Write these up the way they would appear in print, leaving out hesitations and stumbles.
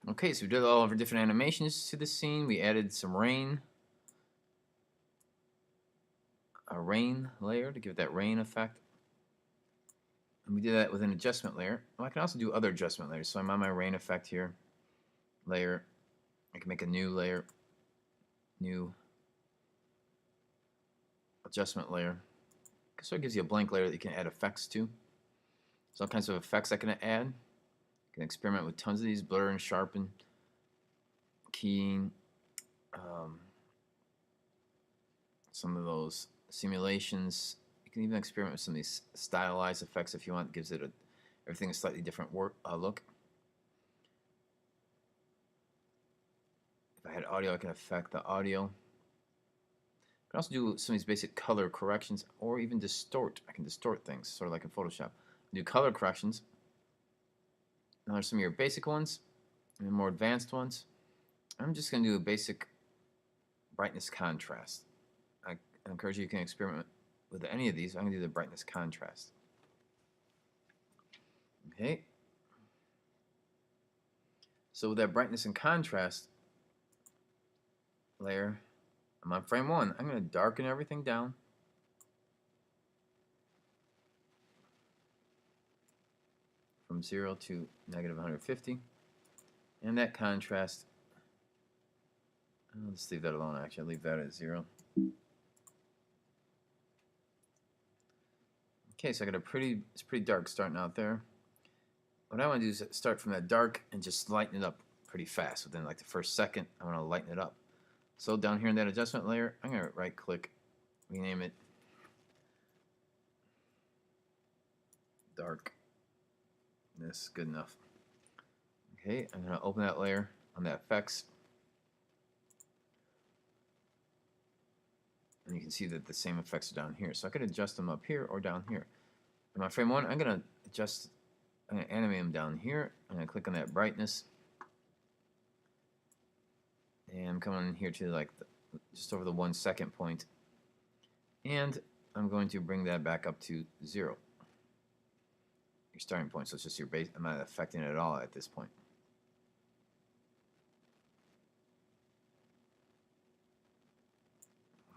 Okay, so we did all of our different animations to the scene. We added some rain, a rain layer to give it that rain effect. And we did that with an adjustment layer. Well, I can also do other adjustment layers. So I'm on my rain effect here, layer. I can make a new layer, new adjustment layer. So it gives you a blank layer that you can add effects to. There's all kinds of effects I can add. You can experiment with tons of these, blur and sharpen, keying, some of those simulations. You can even experiment with some of these stylized effects if you want. It gives it everything a slightly different look. If I had audio, I can affect the audio. I can also do some of these basic color corrections or even distort. I can distort things, sort of like in Photoshop. Do color corrections. Now there's some of your basic ones and more advanced ones. I'm just going to do a basic brightness contrast. I encourage you can experiment with any of these. I'm going to do the brightness contrast. Okay. So with that brightness and contrast layer, I'm on frame 1. I'm going to darken everything down. From 0 to negative 150. And that contrast, let's leave that alone actually. I'll leave that at 0. Okay, so I got it's pretty dark starting out there. What I want to do is start from that dark and just lighten it up pretty fast. Within like the first second, I want to lighten it up. So down here in that adjustment layer, I'm going to right click, rename it darkness, good enough. Okay, I'm going to open that layer on that effects. And you can see that the same effects are down here. So I could adjust them up here or down here. In my frame 1, I'm going to animate them down here. I'm going to click on that brightness. And I'm coming in here to like just over the 1 second point. And I'm going to bring that back up to 0. Your starting point. So it's just your base. I'm not affecting it at all at this point.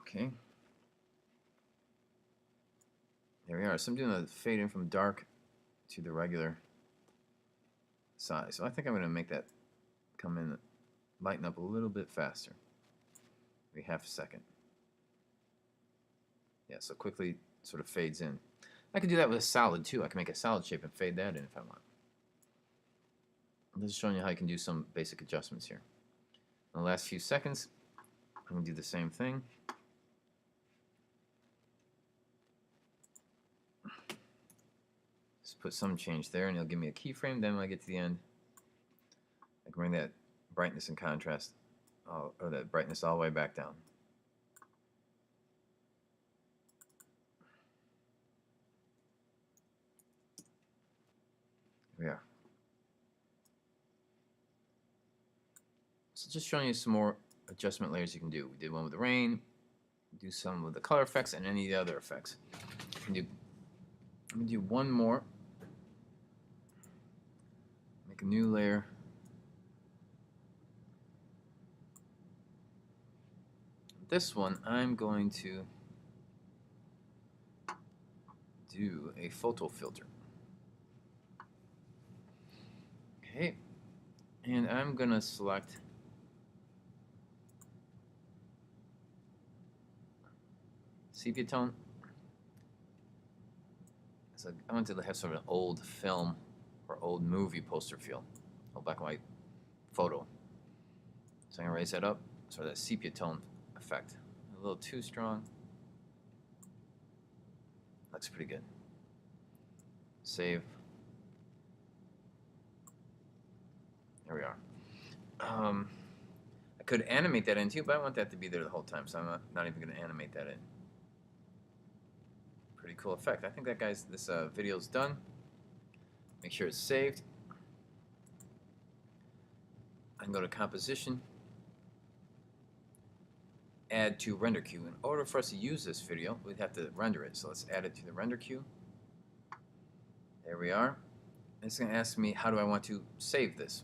Okay. There we are. So I'm doing a fade in from dark to the regular size. So I think I'm going to make that come in, lighten up a little bit faster. Maybe half a second. Yeah, so quickly sort of fades in. I could do that with a solid too. I can make a solid shape and fade that in if I want. I'm just showing you how you can do some basic adjustments here. In the last few seconds, I'm going to do the same thing. Just put some change there, and it'll give me a keyframe. Then when I get to the end, I can bring that brightness and contrast, or that brightness all the way back down. There we are. So just showing you some more adjustment layers you can do. We did one with the rain, do some with the color effects, and any of the other effects. I'm going to do one more. Make a new layer. This one, I'm going to do a photo filter. Okay, and I'm going to select sepia tone. So I want to have sort of an old film or old movie poster feel, old black and white photo. So I'm going to raise that up, sort of that sepia tone effect. A little too strong. Looks pretty good. Save. There we are. I could animate that in too, but I want that to be there the whole time, so I'm not even going to animate that in. Pretty cool effect. I think that this video's done. Make sure it's saved. I can go to composition, add to render queue. In order for us to use this video, we'd have to render it. So let's add it to the render queue. There we are. It's going to ask me how do I want to save this.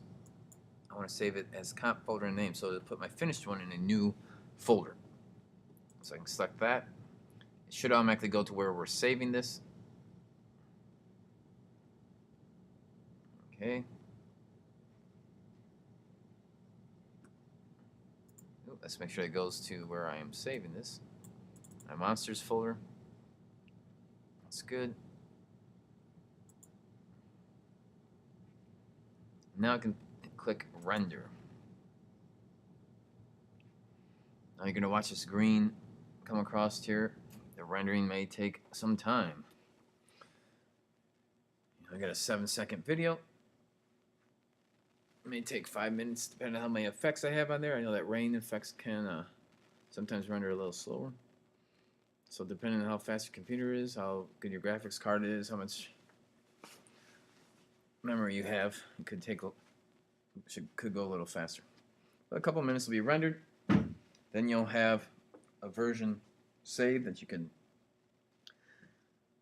I want to save it as comp folder and name, so to put my finished one in a new folder. So I can select that. It should automatically go to where we're saving this. Okay. Ooh, let's make sure it goes to where I am saving this. My monsters folder. That's good. Now I can click render. Now you're going to watch this green come across here. The rendering may take some time. I got a 7-second video. It may take 5 minutes depending on how many effects I have on there. I know that rain effects can sometimes render a little slower. So depending on how fast your computer is, how good your graphics card is, how much memory you have, it could go a little faster. But a couple minutes will be rendered. Then you'll have a version saved that you can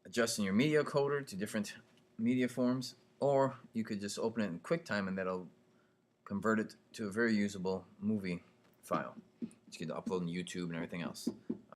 adjust in your media coder to different media forms, or you could just open it in QuickTime and that'll convert it to a very usable movie file that you can upload on YouTube and everything else.